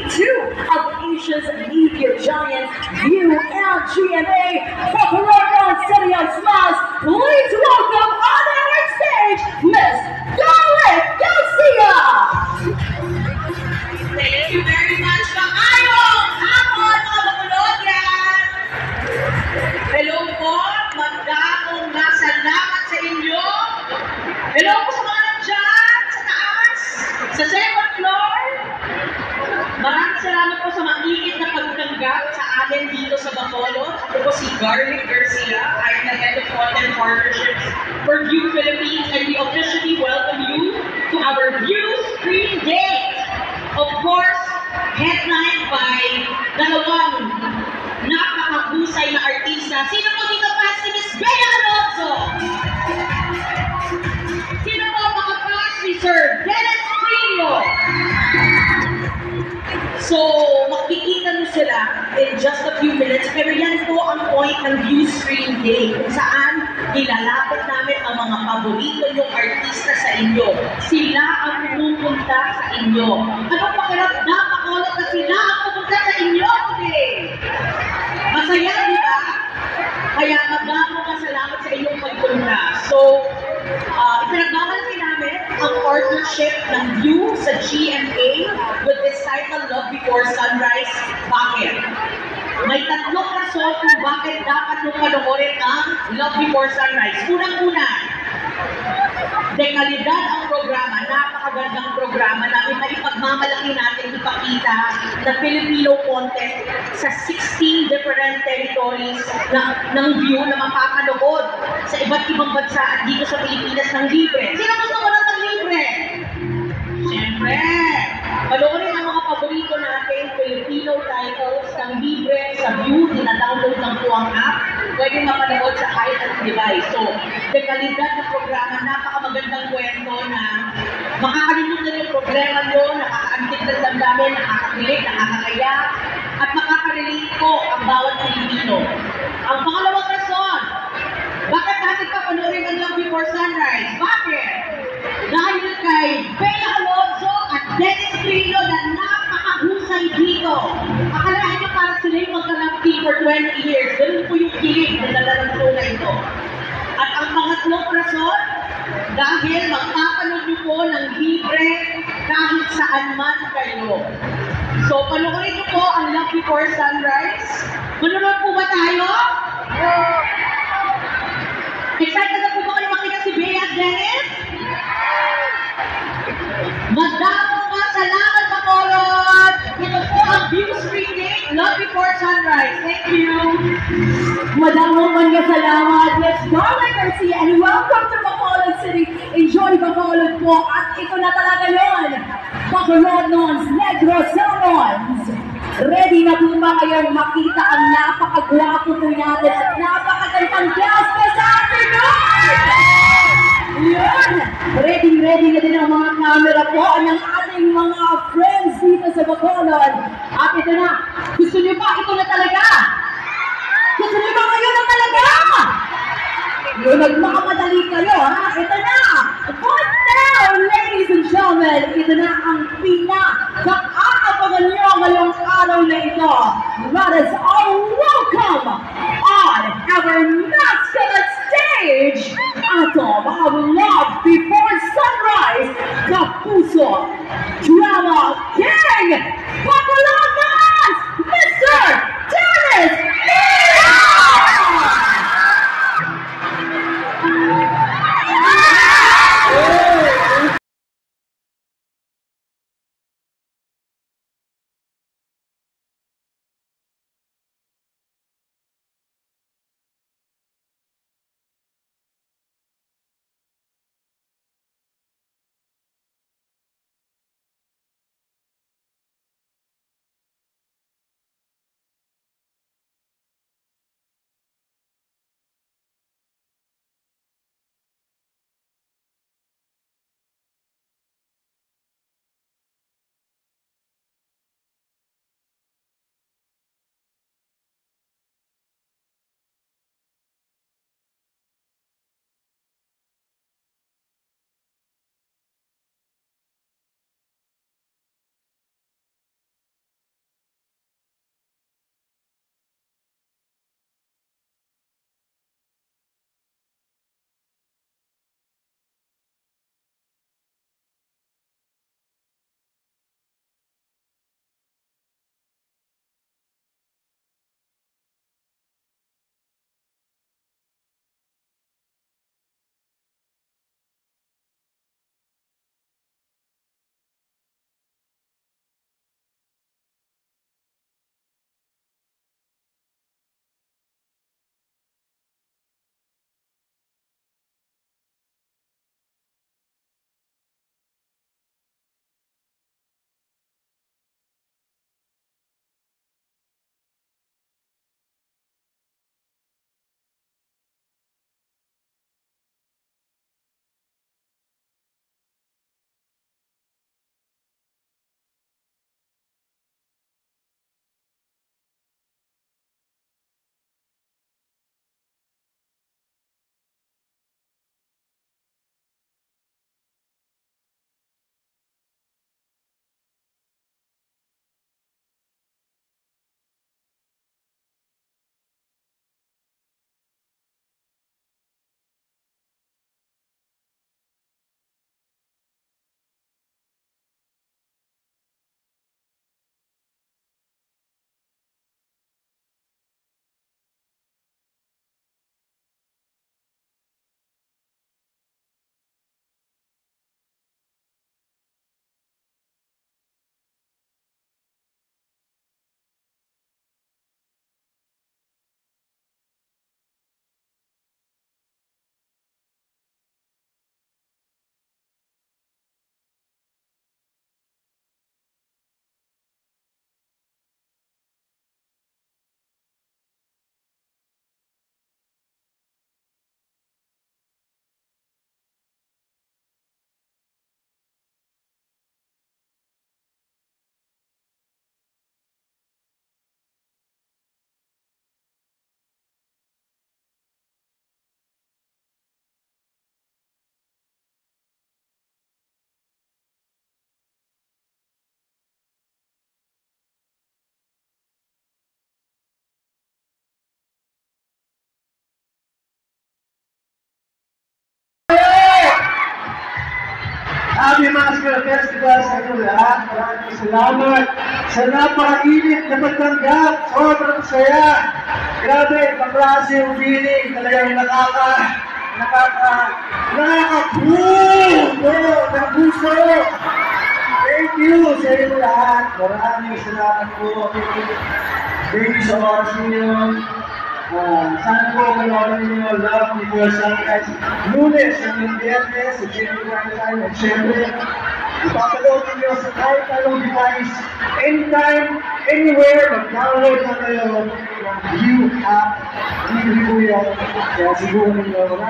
two of Asia's media giants, View and GMA, for Quezon City of Smiles. Please welcome on our stage, Miss Scarlett Garcia! Thank you very much, Makayong! Hapon, mga makulot yan! Hello po, magdamong salamat sa inyo. Hello po sa mga nandyan, sa taas, sa second floor. Maraming salamat po sa mainit na pagtanggap sa amin dito sa Bacolod. Ako po si Scarlett Garcia. I am the head of content partnerships for View Philippines, and we officially welcome you to our View Screen Date. Of course, headlined by dalawang napakahusay na artista. Sino po dito fans ni Miss Bea Alonzo? Sino po mga fans ni Sir Dennis Trillo? So, makikita nyo sila in just a few minutes. Pero yan po ang point ng View Screen Day, kung saan ilalapit namin ang mga paborito yung artista sa inyo. Sila ang pumupunta sa inyo. Anong pakiramdam, Bacolod, na sila ang pupunta sa inyo today? Masaya, di ba? Kaya magdamong salamat sa inyong pagpunta. So, ipinagmamalaki namin ang partnership ng View sa GMA with this title, Love Before Sunrise. Bakit? May tatlong rason kung bakit dapat nung panoorin ang Love Before Sunrise. Unang-una, dekalidad ang programa, napakagandang programa namin na ipagmamalaki natin ipakita na Filipino content sa 16 different territories ng View na mapapanood sa iba't ibang bansa at dito sa Pilipinas ng libre. Sino gusto mo ng libre? Siyempre! Panoorin ang mga paborito natin, Filipino titles ng libre sa View, dina-download lang po ang app. Pwede mapanood sa kahit anong device. So, dekalidad na programa, napakamagandang kwento na makakalimutan yung problema nyo, nakakaantik ng damdamin, nakakakilig, nakakakaya, at makakarelate po ang bawat Pilipino. Ang pangalawang rason, bakit natin pa panoorin ang Love Before Sunrise? Bakit? Dahil kay Bea Alonzo at Dennis Trillo na napakahusay dito. Akalain nyo para sila yung magkalampi for 20 years. Ganun po yung kilig na dala ng show na ito. At ang pangatlong rason, dahil magpapanood nyo po ng libre kahit saan man kayo. So, panoorin nyo po ang Love Before Sunrise. Manonood po ba tayo? Excited na po ba kayo makita si Bea at Dennis? Magdamong salamat, Bacolod! Ito po ang View Screen Day, Love Before Sunrise. Thank you! Madamong salamat, Miss Scarlett Garcia, and welcome to Bacolod City. Enjoy Bacolod po, at ito na talaga yun, Bacolodons, Negros, Salmons. Ready na po ba kayong makita ang napakagwapo po natin at napakagandang guest this afternoon? Yun! Ready na din ang mga camera po ng ating mga friends dito sa Bacolod. At ito na, gusto niyo ba? Ito na talaga! Gusto niyo ba kayo na talaga? Yun, nagmakamadali kayo, ha? Ito na! But now, ladies and gentlemen, ito na ang pinaka-aabangan nyo ngayong araw na ito. That is all welcome on our mascot stage, Atom of Love Before Sunrise, Kapuso Drama King, Bacolodons, Mr. Dennis aming mga School Festival sa inyo lahat. Maraming salamat sa napakainit na pagtanggap. Sobrang saya. Grabe, kaklase yung feeling. Talagang nakaka-boom! Ng puso! Thank you sa inyo lahat. Maraming salamat po. Thank you sa oras ninyo. Sana po manood ninyo Love Before Sunrise. Lunes hanggang Biyernes sa Jimmy Time. At syempre, ipapaload ninyo sa kahit anong device. Anytime, anywhere, mag-download na kayo ng View app. Hindi po yan. Kaya siguro ninyo.